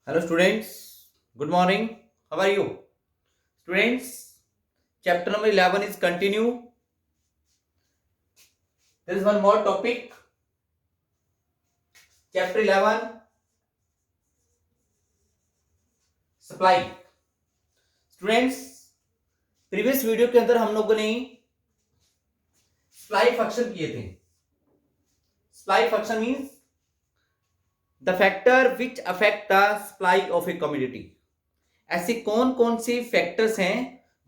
Hello students, good morning. How are you? Students, chapter number 11 is continue. There is one more topic. Chapter 11 supply. Students, previous video के अंदर हम लोगों ने supply function किए थे. Supply function means the factor which affect the supply of a community. ऐसे कौन कौन से फैक्टर्स हैं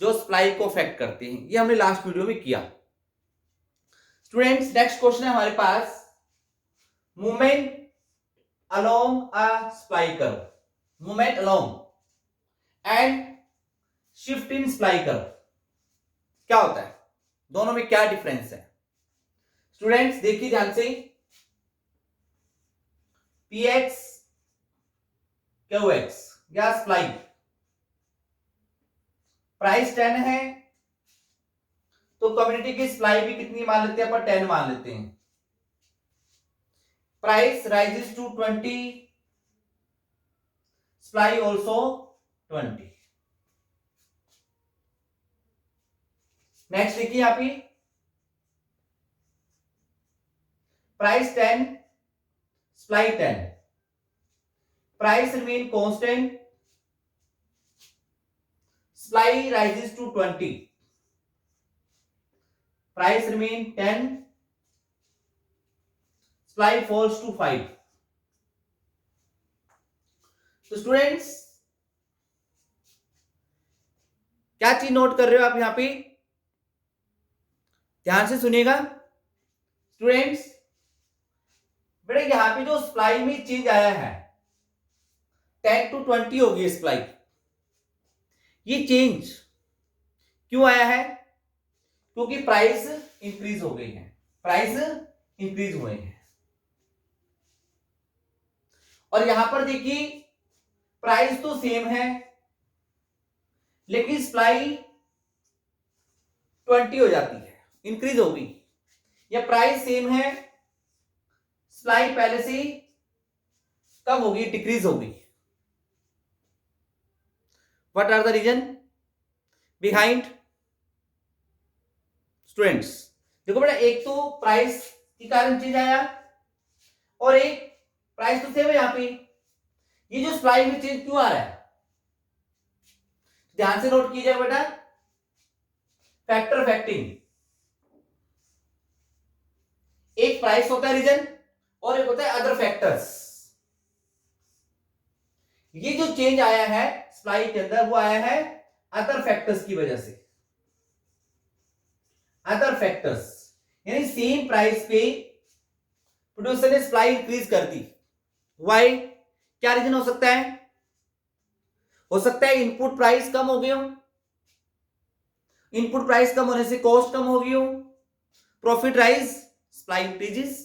जो सप्लाई को अफेक्ट करते हैं, ये हमने लास्ट वीडियो में किया. स्टूडेंट्स, नेक्स्ट क्वेश्चन है हमारे पास movement along a supply curve. Movement along and shift in supply curve क्या होता है, दोनों में क्या डिफरेंस है? स्टूडेंट्स देखिए ध्यान से. पी एक्स क्यू एक्स या सप्लाई प्राइस 10 है तो कम्युनिटी की सप्लाई भी कितनी मान लेते हैं, अपन 10 मान लेते हैं. Price rises to 20, supply also 20. Next देखिए यहां पे price 10, supply 10, price remain constant, supply rises to 20, price remain 10, supply falls to 5. तो स्टूडेंट्स क्या चीज नोट कर रहे हो आप यहां पे, ध्यान से सुनिएगा. स्टूडेंट्स बेटा यहां पे जो सप्लाई में चेंज आया है 10 to 20 हो गई सप्लाई. ये चेंज क्यों आया है? क्योंकि प्राइस इंक्रीज हो गई है, प्राइस इंक्रीज हुए हैं. और यहां पर देखिए प्राइस तो सेम है लेकिन सप्लाई 20 हो जाती है, इंक्रीज हो गई. या प्राइस सेम है, सप्लाई पहले से कम होगी, डिक्रीज होगी. What are the reason behind? Students देखो बेटा, एक तो प्राइस के कारण चेंज आया और एक प्राइस तो सेम है. यहां पे ये जो सप्लाई में चेंज क्यों आ रहा है, ध्यान से नोट कीजिएगा बेटा. फैक्टर अफेक्टिंग, एक प्राइस होता है रीजन और एक होता है अदर फैक्टर्स. ये जो चेंज आया है सप्लाई के अंदर वो आया है अदर फैक्टर्स की वजह से. अदर फैक्टर्स यानी सेम प्राइस पे प्रोड्यूसर ने सप्लाई इंक्रीज कर दी. वाई? क्या रीजन हो सकता है? हो सकता है इनपुट प्राइस कम हो गई हो, इनपुट प्राइस कम होने से कॉस्ट कम हो गई हो, प्रॉफिट राइज, सप्लाई इंक्रीजेस.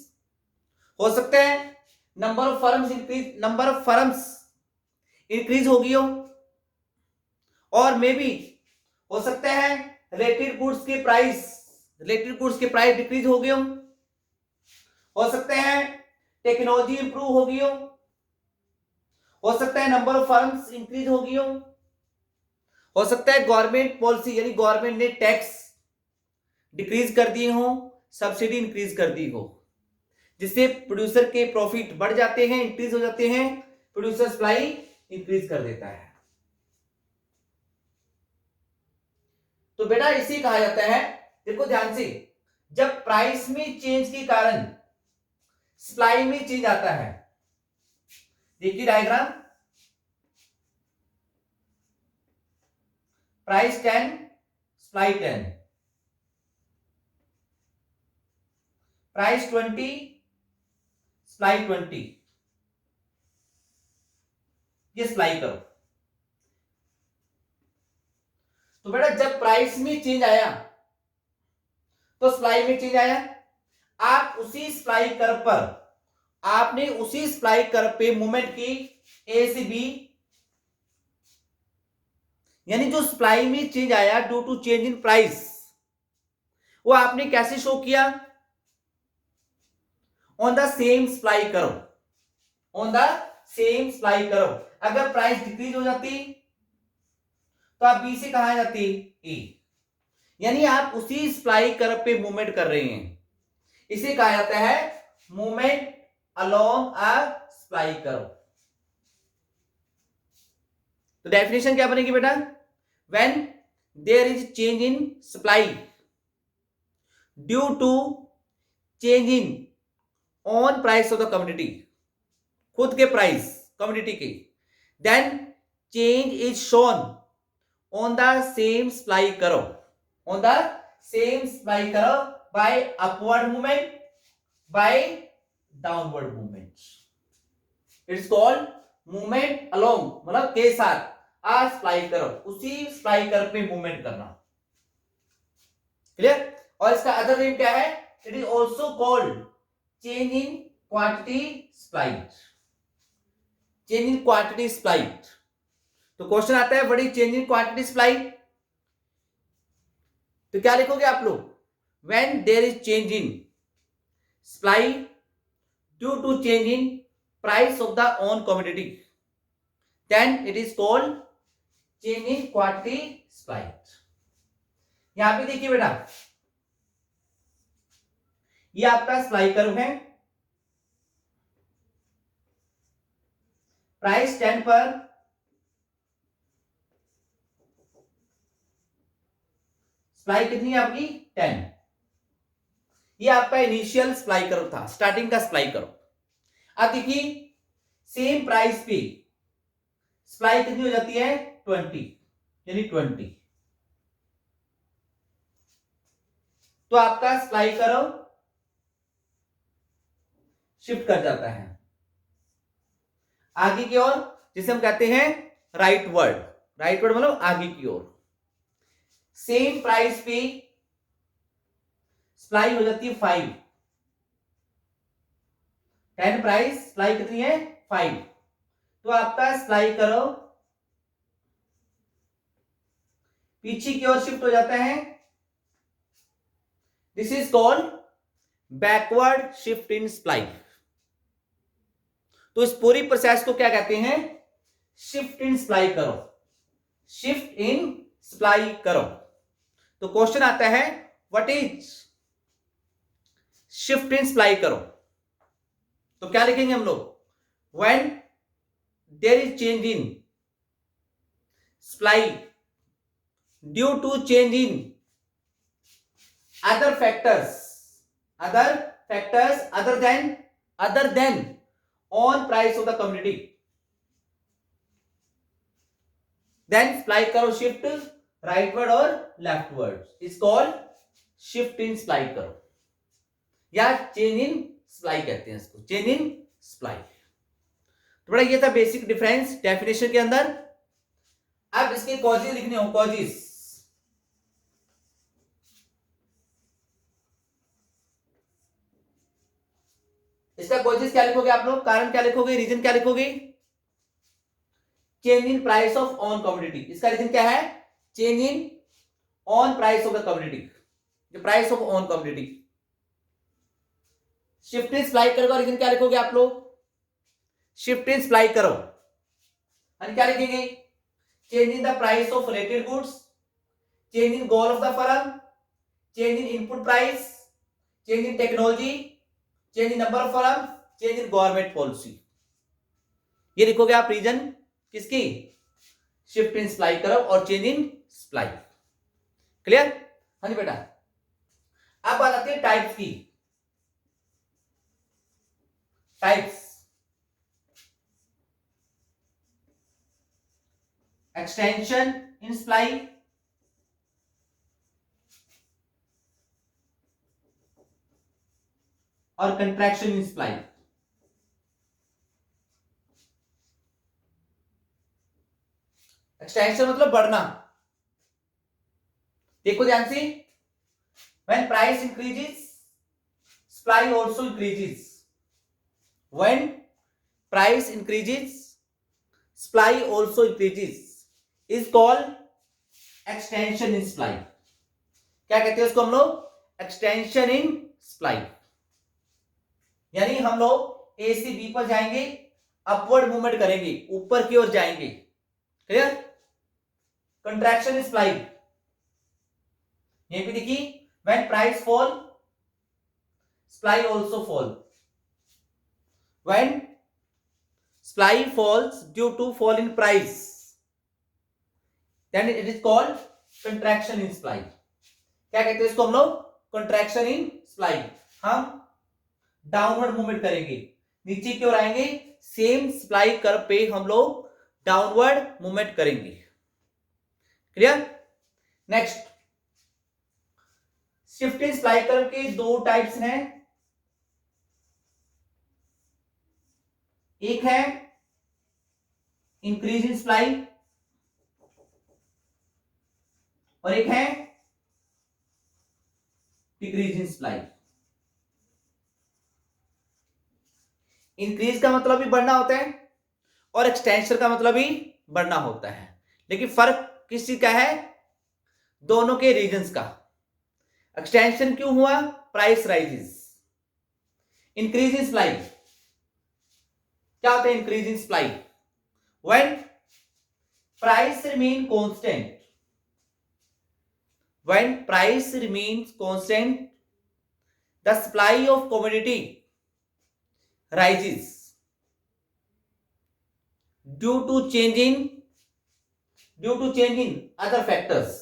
हो सकता है number of firms increase, number of firms increase हो गई हो, और मे बी हो सकता है रिलेटेड गुड्स के प्राइस डिक्रीज हो गए हो सकता है टेक्नोलॉजी इंप्रूव हो गई हो सकता है नंबर ऑफ फर्म्स इंक्रीज हो गई हो सकता है गवर्नमेंट पॉलिसी यानी गवर्नमेंट ने टैक्स डिक्रीज कर दिए हो, सब्सिडी इंक्रीज कर दी हो, जिससे प्रोड्यूसर के प्रॉफिट बढ़ जाते हैं, इंक्रीज हो जाते हैं, प्रोड्यूसर सप्लाई इंक्रीज कर देता है. तो बेटा इसे कहा जाता है, देखो ध्यान से, जब प्राइस में चेंज के कारण सप्लाई में चेंज आता है. देखिए diagram, price 10, supply 10, price 20, supply 20. ये सप्लाई करो. तो बेटा जब प्राइस में चेंज आया तो सप्लाई में चेंज आया. आप उसी सप्लाई कर्व पर, आपने उसी सप्लाई कर्व पे मूवमेंट की ए से बी, यानी जो सप्लाई में चेंज आया due to change in price, वो आपने कैसे शो किया? On the same supply curve, on the same supply curve. अगर प्राइस डिक्रीज हो जाती तो आप बी से कहा आ जाती ए, यानी आप उसी सप्लाई कर्व पे मूवमेंट कर रहे हैं, इसे कहा जाता है movement along a supply curve. तो डेफिनेशन क्या बनेगी बेटा, when there is change in supply due to change in on price of the community, खुद के प्राइस कम्युनिटी के, then change is shown on the same supply curve, on the same supply curve by upward movement, by downward movement. It's called movement along, मतलब के साथ आ supply curve, उसी supply curve पे movement करना। Clear? और इसका other name क्या है? It is also called change in quantity supplied, change in quantity supplied। तो क्वेश्चन आता है what is change in quantity supply, तो क्या लिखोगे आप लोग, when there is change in supply due to change in price of the own commodity, then it is called change in quantity supply. यहां पे देखिए बेटा, ये आपका सप्लाई कर्व है, प्राइस 10 पर सप्लाई कितनी है आपकी 10, ये आपका इनिशियल सप्लाई कर्व था, स्टार्टिंग का सप्लाई कर्व। अब देखिए सेम प्राइस पे सप्लाई कितनी हो जाती है 20, यानी 20, तो आपका सप्लाई कर्व शिफ्ट कर जाता है आगे की ओर, जिसे हम कहते हैं राइट वर्ड, राइट वर्ड मतलब आगे की ओर। सेम प्राइस पे सप्लाई हो जाती है 5, 10 प्राइस सप्लाई कितनी है 5, तो आपका सप्लाई कर्व पीछे की ओर शिफ्ट हो जाता है, this is called backward shift in supply. तो इस पूरी प्रोसेस को क्या कहते हैं, shift in supply curve, shift in supply curve. तो क्वेश्चन आता है what is shift in supply curve, तो क्या लिखेंगे हम लोग, when there is change in supply due to change in other factors other than on price of the commodity, then supply curve shift rightward or leftward is called shift in supply curve, या change in supply कहते हैं इसको, change in supply. तो बड़ा ये था basic difference definition के अंदर। अब इसके कॉजेज लिखने हो, कॉजेज, इसका कॉजेज क्या लिखोगे आप लोग, कारण क्या लिखोगे, रीजन क्या लिखोगे, change in price of on commodity, इसका रीजन क्या है, change in on price of the commodity, the price of on commodity. Shift in supply curve का रीजन क्या लिखोगे आप लोग, शिफ्ट इन सप्लाई कर्व, क्या लिखेंगे, change in the price of related goods, change in goal of the firm, change in input price, change in technology, change in number of firm, change in government policy. ये लिखोगे आप reason किसकी, shift in supply curve और change in supply. Clear? हाँ जी बेटा। अब बात आती है टाइप्स की, टाइप्स, एक्सटेंशन इन सप्लाई, और कंट्रैक्शन इन सप्लाई। एक्सटेंशन मतलब बढ़ना, देखो ध्यान से, when price increases supply also increases, when price increases supply also increases is called extension in supply. क्या कहते हैं उसको हम लोग, एक्सटेंशन इन सप्लाई। यानी हम लोग ए से बी पर जाएंगे, अपवर्ड मूवमेंट करेंगे, ऊपर की ओर जाएंगे। क्लियर? कंट्रैक्शन इन सप्लाई, यहीं पे देखिए, when price fall supply also fall, when supply falls due to fall in price, then it is called contraction in supply. क्या कहते हैं इसको हम लोग? Contraction in supply. हम डाउनवर्ड मूवमेंट करेंगे, नीचे की ओर आएंगे, सेम सप्लाई कर्व पे हम लोग डाउनवर्ड मूवमेंट करेंगे। Clear? Next, shift in supply curve के दो टाइप्स हैं, एक है इंक्रीज इन सप्लाई और एक है डिक्रीज इन सप्लाई। इंक्रीज का मतलब भी बढ़ना होता है और एक्सटेंशन का मतलब भी बढ़ना होता है, लेकिन फर्क किस चीज का है? दोनों के रीजंस का। एक्सटेंशन क्यों हुआ? Price rises. Increase in supply क्या होता है? Increase in supply when price remain constant, when price remains constant the supply of commodity rises due to change in other factors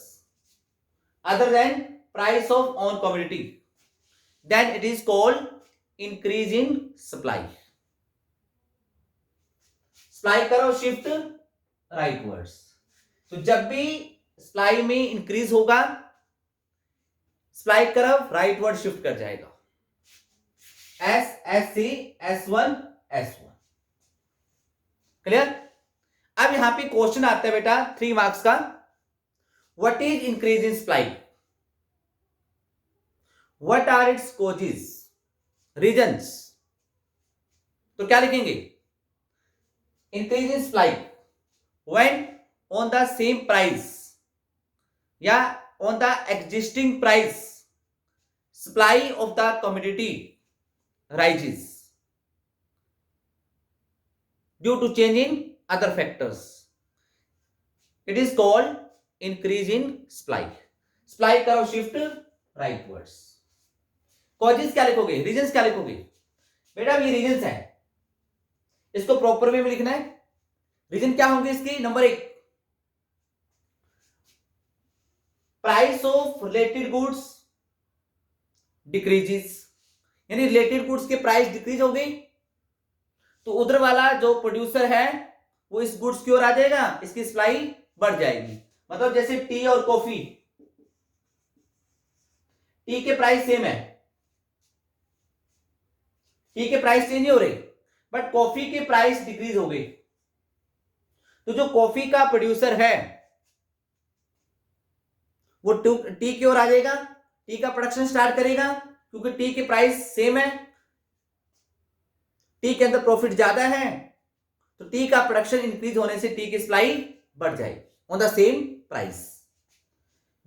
other than price of on commodity, then it is called increase in supply. Supply करो shift राइटवर्ड्स, तो जब भी supply में increase होगा supply curve rightward shift कर जाएगा, S S C S1 S1। Clear? अब यहां पे क्वेश्चन आता है बेटा 3 मार्क्स का, what is increase in supply, what are its causes, reasons. तो क्या लिखेंगे? Increase in supply when on the same price या on the existing price supply of the commodity rises due to change in other factors, it is called increase in supply. supply करो shift rightwards। causes क्या लिखोगे? reasons क्या लिखोगे? बेटा ये reasons है, इसको प्रॉपर वे में लिखना है। रीजन क्या होंगे इसकी? Number 1, price of related goods decreases, यानी रिलेटेड गुड्स के प्राइस डिक्रीज हो गई तो उधर वाला जो प्रोड्यूसर है वो इस गुड्स की ओर आ जाएगा, इसकी सप्लाई बढ़ जाएगी। मतलब जैसे टी और कॉफी, टी के प्राइस सेम है, टी के प्राइस चेंज नहीं हो रहे, बट कॉफी के प्राइस डिक्रीज हो गई, तो जो कॉफी का प्रोड्यूसर है वो टी की ओर आ जाएगा, टी का प्रोडक्शन स्टार्ट करेगा, क्योंकि टी के प्राइस सेम है, टी के अंदर प्रॉफिट ज्यादा है, तो टी का प्रोडक्शन इंक्रीज होने से टी की सप्लाई बढ़ जाएगी on the same price.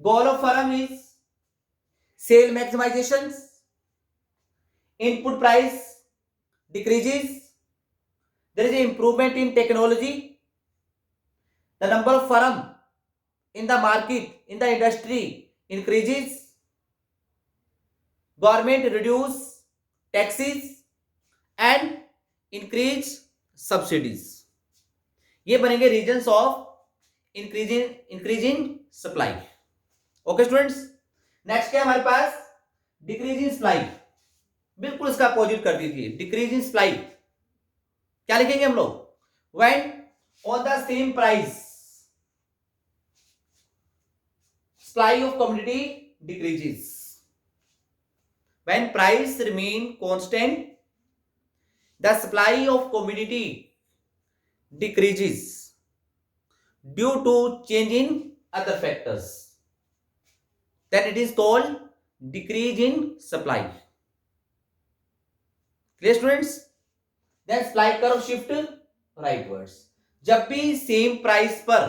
Goal of firm is sale maximisation, input price decreases, there is improvement in technology, the number of firm in the market in the industry increases, government reduce taxes and increase subsidies. ये बनेंगे reasons of increase in supply. Okay students, next क्या है हमारे पास? Decrease in supply. बिल्कुल इसका opposite कर दीजिए, decrease in supply क्या लिखेंगे हम लोग? When on the same price supply of commodity decreases, when price remain constant the supply of commodity decreases due to change in other factors, then it is called decrease in supply. Clear students? Then supply curve shift rightwards। जब भी same price पर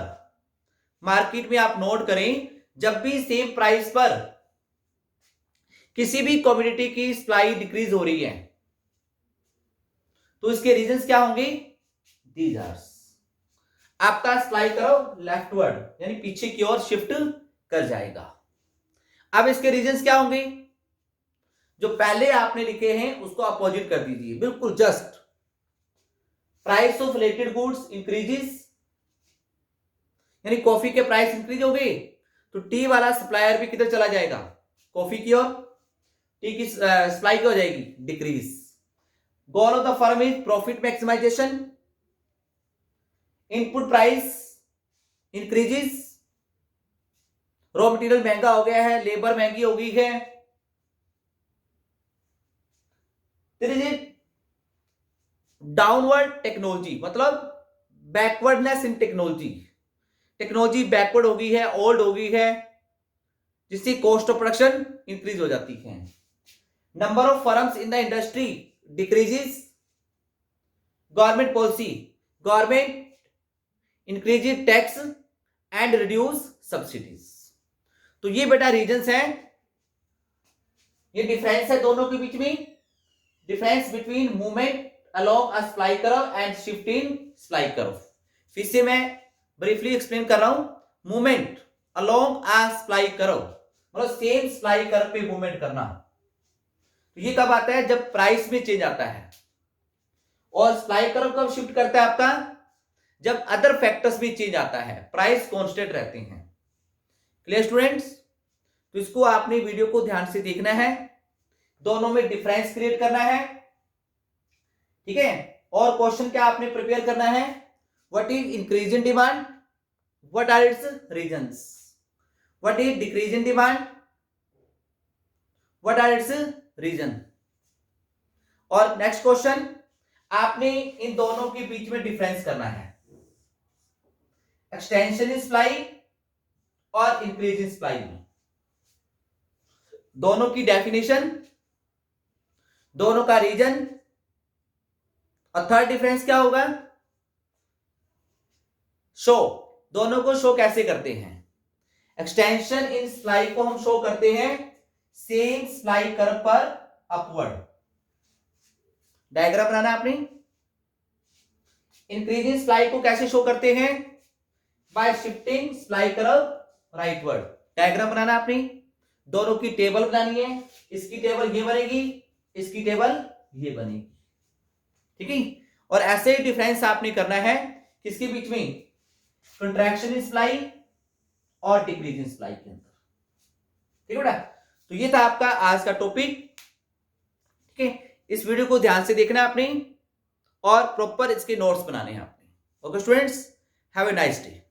market में आप note करें, जब भी same price पर किसी भी कमोडिटी की सप्लाई डिक्रीज हो रही है तो इसके रीजंस क्या होंगे? दीज आर, आपका सप्लाई करो लेफ्टवर्ड यानी पीछे की ओर शिफ्ट कर जाएगा। अब इसके रीजंस क्या होंगे? जो पहले आपने लिखे हैं उसको अपोजिट कर दीजिए, बिल्कुल just. Price of related goods increases, यानी कॉफी के प्राइस इंक्रीज हो गए तो टी वाला सप्लायर भी किधर चला जाएगा? कॉफी की ओर। टी की सप्लाई क्या हो जाएगी? Decrease. Goal of the firm is profit maximisation, input price increases, raw material महंगा हो गया है, लेबर महंगी हो गई है, देयर इज डाउनवर्ड टेक्नोलॉजी, मतलब backwardness in technology, technology backward हो गई है, ओल्ड हो गई है, जिससे कॉस्ट ऑफ प्रोडक्शन इंक्रीज हो जाती है। Number of firms in the industry decreases, government policy, government increases tax and reduce subsidies. तो ये बेटा रीजंस हैं, ये डिफरेंस है दोनों के बीच में, difference between movement along a supply curve and shift in supply curve. फिर से मैं ब्रीफली एक्सप्लेन कर रहा हूं, movement along a supply curve मतलब सेम सप्लाई कर्व पे मूवमेंट करना। तो ये कब आता है? जब प्राइस में चेंज आता है। और सप्लाई कर्व कब शिफ्ट करता है आपका? जब अदर फैक्टर्स में चेंज आता है, प्राइस कांस्टेंट रहते हैं। Clear students? तो इसको आपने वीडियो को ध्यान से देखना है, दोनों में डिफरेंस क्रिएट करना है, ठीक है। और क्वेश्चन क्या आपने प्रिपेयर करना है? What is increase in demand, what are its reasons, what is decrease in demand, what are its reason. और नेक्स्ट क्वेश्चन, आपने इन दोनों के बीच में डिफरेंस करना है, एक्सटेंशन इन सप्लाई और इंक्रीज इन सप्लाई में, दोनों की डेफिनेशन, दोनों का रीजन। और थर्ड डिफरेंस क्या होगा? शो, दोनों को शो कैसे करते हैं? एक्सटेंशन इन सप्लाई को हम शो करते हैं सेम सप्लाई कर्व पर अपवर्ड, डायग्राम बनाना आपने। इंक्रीज इन सप्लाई को कैसे शो करते हैं? By shifting supply curve rightward, diagram बनाना आपने। दोनों की टेबल बनानी है, इसकी टेबल ये बनेगी, इसकी टेबल ये बनेगी, ठीक है। और ऐसे ही डिफरेंस आपने करना है किसके बीच में? कंट्रैक्शन इन सप्लाई और डिक्रीज इन सप्लाई के अंदर, ठीक है बेटा। तो ये था आपका आज का टॉपिक, ठीक है। इस वीडियो को ध्यान से देखना है आपने और प्रॉपर इसके नोट्स बनाने हैं आपने। Okay students, have a nice day.